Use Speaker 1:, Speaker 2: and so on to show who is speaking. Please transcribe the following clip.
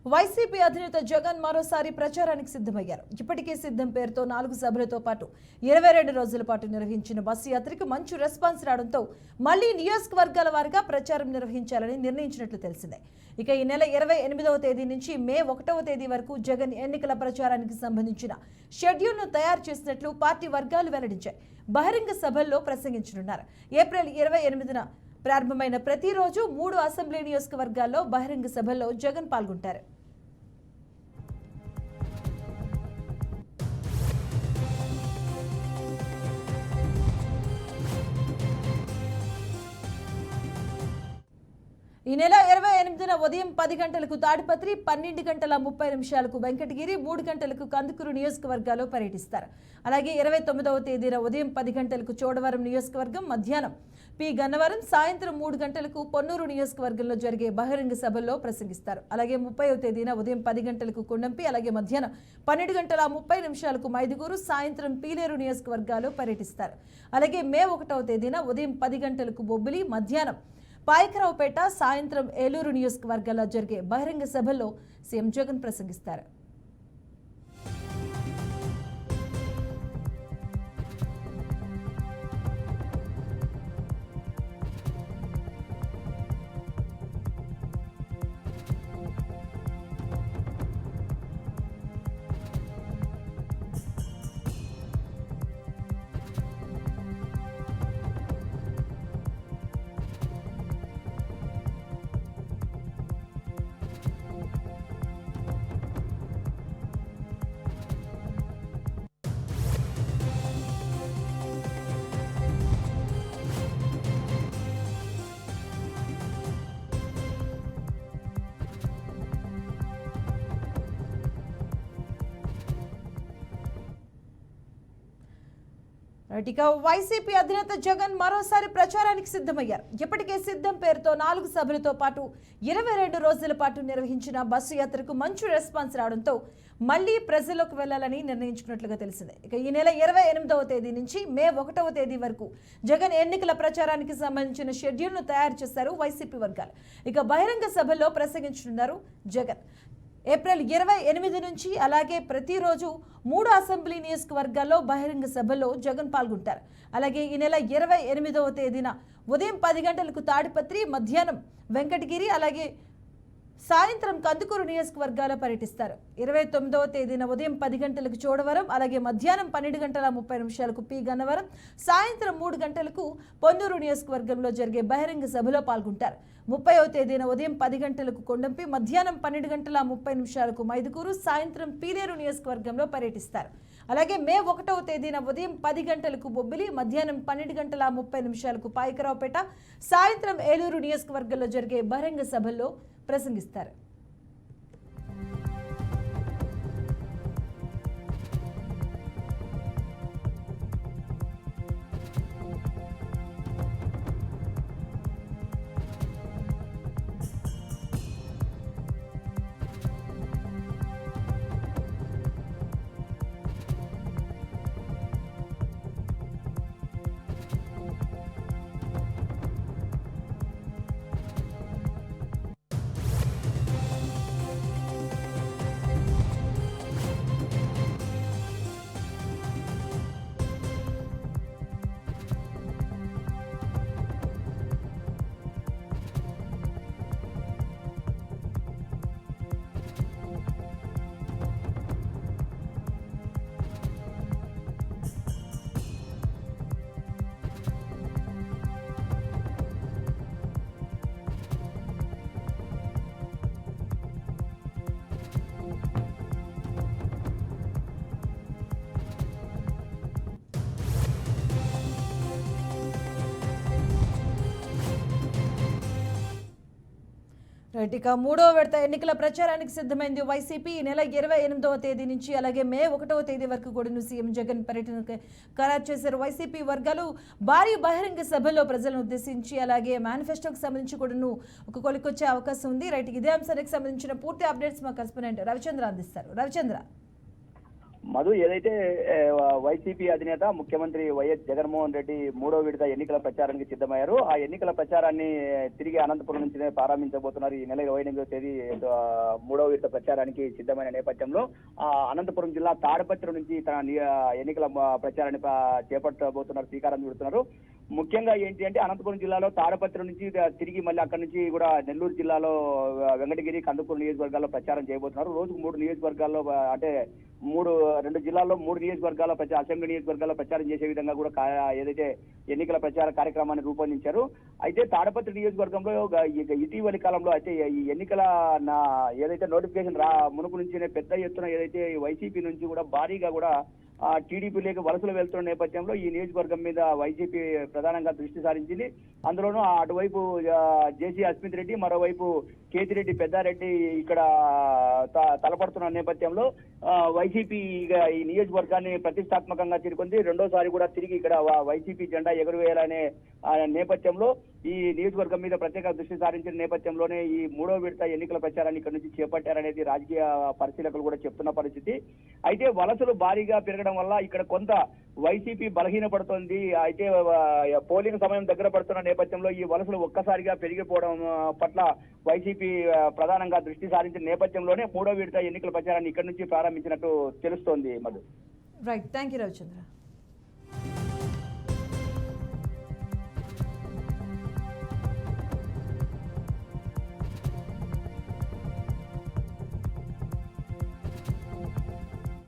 Speaker 1: YCP అధినేత జగన్ మరోసారి ప్రచారానికి సిద్ధమయ్యారు. ఇప్పటికే సిద్ధం పేరుతో 4 సభలతో పాటు 22 రోజుల పాటు నిర్వహించిన బస్సు యాత్రకు మంచి రెస్పాన్స్ రావడంతో మళ్లీ నియోజకవర్గాల వారీగా ప్రచారం నిర్వహించాలని నిర్ణయించినట్లు తెలిసిందే. ఇక ఈ నెల 28వ తేదీ నుంచి మే 1వ తేదీ వరకు జగన్ ఎన్నికల ప్రచారానికి సంబంధించిన షెడ్యూల్ను తయారు చేసినట్లు పార్టీ వర్గాలు వెల్లడించాయి. బహిరంగ సభల్లో ప్రసంగించనున్నారు. ఏప్రిల్ 28న ప్రారంభమైన ప్రతిరోజు 3 అసెంబ్లీ నియోజకవర్గాల్లో బహిరంగ సభల్లో జగన్ పాల్గొంటారు. ఈ నెల 28న ఉదయం 10 గంటలకు తాడిపత్రి, 12 గంటల 30 నిమిషాలకు వెంకటగిరి, 3 గంటలకు కందుకూరు నియోజకవర్గాల్లో పర్యటిస్తారు. అలాగే 29వ తేదీన ఉదయం 10 గంటలకు చోడవరం నియోజకవర్గం, మధ్యాహ్నం పి గన్నవరం, సాయంత్రం 3 గంటలకు పొన్నూరు నియోజకవర్గంలో జరిగే బహిరంగ సభల్లో ప్రసంగిస్తారు. అలాగే 30వ తేదీన ఉదయం 10 గంటలకు కొండంపి, అలాగే మధ్యాహ్నం 12 గంటల 30 నిమిషాలకు మైదుగూరు, సాయంత్రం పీలేరు నియోజకవర్గాల్లో పర్యటిస్తారు. అలాగే మే 1వ తేదీన ఉదయం 10 గంటలకు బొబ్బిలి, మధ్యాహ్నం పాయకరావుపేట, సాయంత్రం ఏలూరు నియోజకవర్గాల్లో జరిగే బహిరంగ సభల్లో సీఎం జగన్ ప్రసంగిస్తారు. ఇక వైసీపీ అధినేత జగన్ మరోసారి ప్రచారానికి సిద్ధమయ్యారు. ఇప్పటికే సిద్ధం పేరుతో 4 సభలతో పాటు 22 రోజుల పాటు నిర్వహించిన బస్సు యాత్రకు మంచి రెస్పాన్స్ రావడంతో మళ్లీ ప్రజల్లోకి వెళ్లాలని నిర్ణయించుకున్నట్లుగా తెలిసిందే. ఇక ఈ నెల 28వ తేదీ నుంచి మే 1వ తేదీ వరకు జగన్ ఎన్నికల ప్రచారానికి సంబంధించిన షెడ్యూల్ను తయారు చేశారు వైసీపీ వర్గాలు. ఇక బహిరంగ సభల్లో ప్రసంగించనున్నారు జగన్. ఏప్రిల్ 28 నుంచి అలాగే ప్రతిరోజు 3 అసెంబ్లీ నియోజకవర్గాల్లో బహిరంగ సభల్లో జగన్ పాల్గొంటారు. అలాగే ఈ నెల 28వ తేదీన ఉదయం 10 గంటలకు తాడిపత్రి, మధ్యాహ్నం వెంకటగిరి, అలాగే సాయంత్రం కందుకూరు నియోజకవర్గాల్లో పర్యటిస్తారు. 29వ తేదీన ఉదయం 10 గంటలకు చోడవరం, అలాగే మధ్యాహ్నం 12 గంటల 30 నిమిషాలకు పి గన్నవరం, సాయంత్రం 3 గంటలకు పొన్నూరు నియోజకవర్గంలో జరిగే బహిరంగ సభలో పాల్గొంటారు. 30వ తేదీన ఉదయం 10 గంటలకు కొండంపి, మధ్యాహ్నం 12 గంటల 30 నిమిషాలకు మైదుకూరు, సాయంత్రం పీలేరు నియోజకవర్గంలో పర్యటిస్తారు. అలాగే మే 1వ తేదీన ఉదయం 10 గంటలకు బొబ్బిలి, మధ్యాహ్నం 12 గంటల 30 నిమిషాలకు పాయకరావుపేట, సాయంత్రం ఏలూరు నియోజకవర్గంలో జరిగే బహిరంగ సభల్లో ప్రసంగిస్తారు. ఇక 3వ విడత ఎన్నికల ప్రచారానికి సిద్ధమైంది వైసీపీ. ఈ నెల 28వ తేదీ నుంచి అలాగే మే 1వ తేదీ వరకు కూడా సీఎం జగన్ పర్యటనకు ఖరారు చేశారు వైసీపీ వర్గాలు. భారీ బహిరంగ సభలో ప్రజలను ఉద్దేశించి అలాగే మేనిఫెస్టోకి సంబంధించి కూడా ఒక కొలికొచ్చే అవకాశం ఉంది. ఇదే అంశానికి సంబంధించిన పూర్తి అప్డేట్స్ మా కరెస్పాండెంట్ రవిచంద్ర అందిస్తారు. రవిచంద్ర,
Speaker 2: మధు, ఏదైతే వైసీపీ అధినేత ముఖ్యమంత్రి వైఎస్ జగన్మోహన్ రెడ్డి 3వ విడత ఎన్నికల ప్రచారానికి సిద్ధమయ్యారు. ఆ ఎన్నికల ప్రచారాన్ని తిరిగి అనంతపురం నుంచి ప్రారంభించబోతున్నారు. ఈ నెల 28వ తేదీ 3వ విడత ప్రచారానికి సిద్ధమైన నేపథ్యంలో అనంతపురం జిల్లా తాడపత్రి నుంచి తన ఎన్నికల ప్రచారాన్ని చేపట్టబోతున్నారు, శ్రీకారం చుడుతున్నారు. ముఖ్యంగా ఏంటి అంటే అనంతపురం జిల్లాలో తాడపత్రి నుంచి తిరిగి మళ్ళీ అక్కడి నుంచి కూడా నెల్లూరు జిల్లాలో వెంకటగిరి, కందుకూరు నియోజకవర్గాల్లో ప్రచారం చేయబోతున్నారు. రోజుకు 3 నియోజకవర్గాల్లో అంటే 2 జిల్లాల్లో 3 నియోజకవర్గాల్లో అసెంబ్లీ నియోజకవర్గాల్లో ప్రచారం చేసే విధంగా కూడా ఏదైతే ఎన్నికల ప్రచార కార్యక్రమాన్ని రూపొందించారు. అయితే తాడపత్రి నియోజకవర్గంలో ఇటీవలి కాలంలో అయితే ఈ ఎన్నికల ఏదైతే నోటిఫికేషన్ మునుపు నుంచి పెద్ద ఎత్తున ఏదైతే వైసీపీ నుంచి కూడా భారీగా కూడా టీడీపీలోకి వలసలు వెళ్తున్న నేపథ్యంలో ఈ నియోజకవర్గం మీద వైసీపీ ప్రధానంగా దృష్టి సారించింది. అందులోనూ అటువైపు జేసీ అస్మిత్ రెడ్డి, మరోవైపు కేతిరెడ్డి పెద్దారెడ్డి ఇక్కడ తలపడుతున్న నేపథ్యంలో వైసీపీ ఈ నియోజకవర్గాన్ని ప్రతిష్టాత్మకంగా చేరుకుంది. రెండోసారి కూడా తిరిగి ఇక్కడ వైసీపీ జెండా ఎగురవేయాలనే నేపథ్యంలో ఈ నియోజకవర్గం మీద ప్రత్యేక దృష్టి సారించిన నేపథ్యంలోనే ఈ 3వ విడత ఎన్నికల ప్రచారాన్ని ఇక్కడ నుంచి చేపట్టారనేది రాజకీయ పరిశీలకులు కూడా చెప్తున్న పరిస్థితి. అయితే వలసలు భారీగా పెరగడం వల్ల ఇక్కడ కొంత వైసీపీ బలహీనపడుతోంది. అయితే పోలింగ్ సమయం దగ్గర పడుతున్న నేపథ్యంలో ఈ వలసలు ఒక్కసారిగా పెరిగిపోవడం పట్ల వైసీపీ ప్రధానంగా దృష్టి సారించిన నేపథ్యంలోనే 3వ విడత ఎన్నికల ప్రచారాన్ని ఇక్కడ నుంచి ప్రారంభించినట్టు తెలుస్తోంది. Madhu.
Speaker 1: Right, thank you Ravichandra.